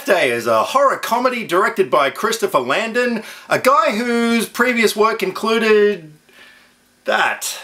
Birthday is a horror comedy directed by Christopher Landon, a guy whose previous work included that.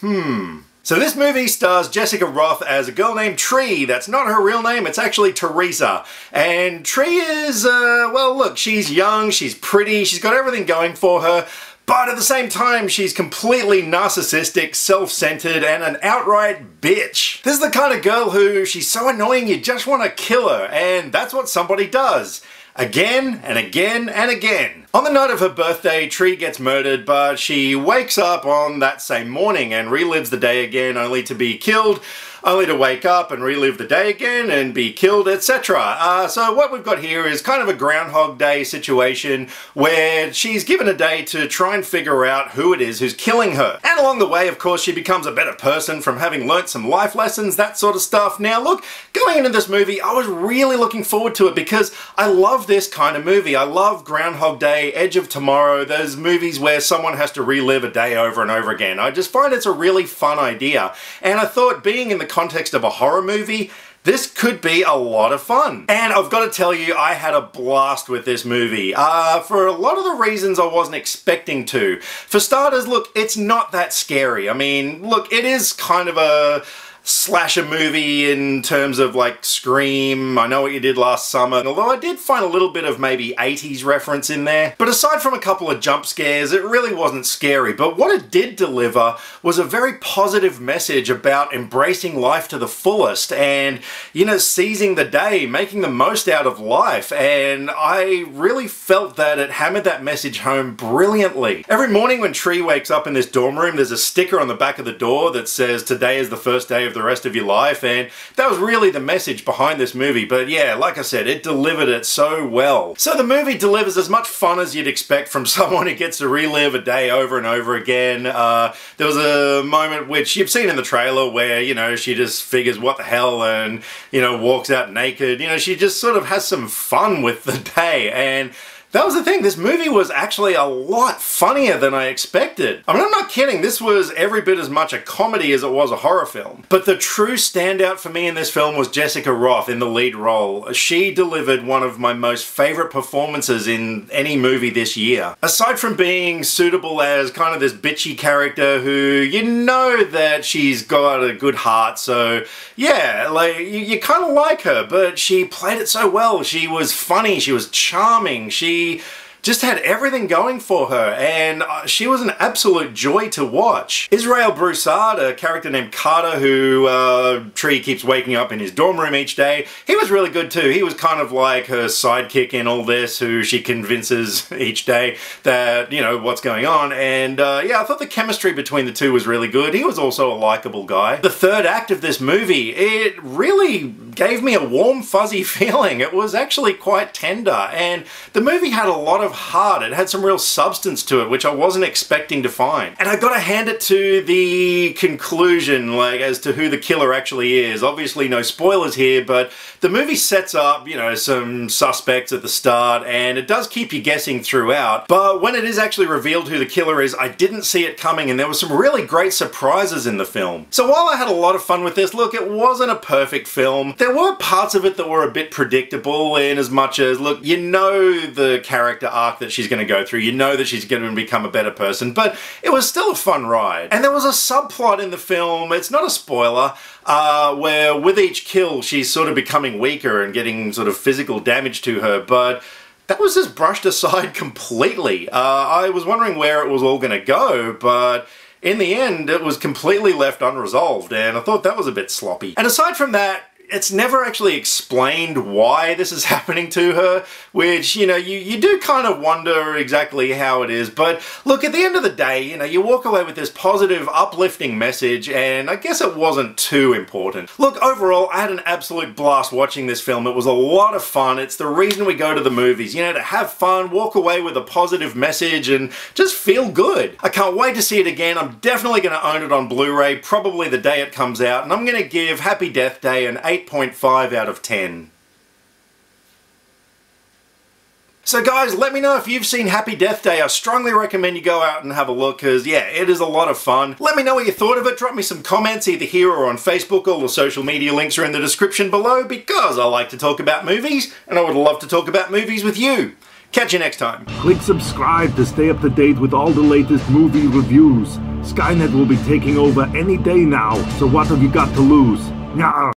So this movie stars Jessica Rothe as a girl named Tree. That's not her real name, it's actually Teresa. And Tree is, well look, she's young, she's pretty, she's got everything going for her, but at the same time she's completely narcissistic, self-centered, and an outright bitch. This is the kind of girl who, she's so annoying you just want to kill her, and that's what somebody does. Again and again and again. On the night of her birthday, Tree gets murdered, but she wakes up on that same morning and relives the day again, only to be killed, only to wake up and relive the day again and be killed, etc. So what we've got here is kind of a Groundhog Day situation where she's given a day to try and figure out who it is who's killing her. And along the way, of course, she becomes a better person from having learnt some life lessons, that sort of stuff. Now look, going into this movie, I was really looking forward to it because I love this kind of movie. I love Groundhog Day, Edge of Tomorrow, those movies where someone has to relive a day over and over again. I just find it's a really fun idea. And I thought, being in the context of a horror movie, this could be a lot of fun. And I've got to tell you, I had a blast with this movie. For a lot of the reasons I wasn't expecting to. For starters, look, it's not that scary. I mean, look, it is kind of a slasher movie in terms of like Scream, I Know What You Did Last Summer, although I did find a little bit of maybe 80s reference in there. But aside from a couple of jump scares, it really wasn't scary. But what it did deliver was a very positive message about embracing life to the fullest and, you know, seizing the day, making the most out of life. And I really felt that it hammered that message home brilliantly. Every morning when Tree wakes up in this dorm room, there's a sticker on the back of the door that says, "Today is the first day of the rest of your life," and that was really the message behind this movie. But yeah, like I said, it delivered it so well. So the movie delivers as much fun as you'd expect from someone who gets to relive a day over and over again. There was a moment which you've seen in the trailer where, you know, she just figures what the hell and, you know, walks out naked. You know, she just sort of has some fun with the day, and that was the thing, this movie was actually a lot funnier than I expected. I mean, I'm not kidding, this was every bit as much a comedy as it was a horror film. But the true standout for me in this film was Jessica Rothe in the lead role. She delivered one of my most favourite performances in any movie this year. Aside from being suitable as kind of this bitchy character who, you know that she's got a good heart, so yeah, like, you kind of like her, but she played it so well. She was funny, she was charming, she just had everything going for her, and she was an absolute joy to watch. Israel Broussard, a character named Carter who Tree keeps waking up in his dorm room each day, he was really good too. He was kind of like her sidekick in all this, who she convinces each day that, you know, what's going on. And yeah, I thought the chemistry between the two was really good. He was also a likable guy. The third act of this movie, it really gave me a warm, fuzzy feeling. It was actually quite tender, and the movie had a lot of heart. It had some real substance to it, which I wasn't expecting to find. And I gotta hand it to the conclusion, like, as to who the killer actually is. Obviously no spoilers here, but the movie sets up, you know, some suspects at the start, and it does keep you guessing throughout. But when it is actually revealed who the killer is, I didn't see it coming, and there were some really great surprises in the film. So while I had a lot of fun with this, look, it wasn't a perfect film. There were parts of it that were a bit predictable, in as much as, look, you know the character arc that she's going to go through, you know that she's going to become a better person, but it was still a fun ride. And there was a subplot in the film, it's not a spoiler, where with each kill she's sort of becoming weaker and getting sort of physical damage to her, but that was just brushed aside completely. I was wondering where it was all going to go, but in the end it was completely left unresolved, and I thought that was a bit sloppy. And aside from that, it's never actually explained why this is happening to her, which, you know, you do kind of wonder exactly how it is. But look, at the end of the day, you know, you walk away with this positive, uplifting message, and I guess it wasn't too important. Look, overall, I had an absolute blast watching this film. It was a lot of fun. It's the reason we go to the movies, you know, to have fun, walk away with a positive message, and just feel good. I can't wait to see it again. I'm definitely going to own it on Blu-ray, probably the day it comes out, and I'm going to give Happy Death Day an 8.5 out of 10. So guys, let me know if you've seen Happy Death Day. I strongly recommend you go out and have a look because, yeah, it is a lot of fun. Let me know what you thought of it. Drop me some comments either here or on Facebook. All the social media links are in the description below because I like to talk about movies and I would love to talk about movies with you. Catch you next time. Click subscribe to stay up to date with all the latest movie reviews. Skynet will be taking over any day now, so what have you got to lose? Nyah.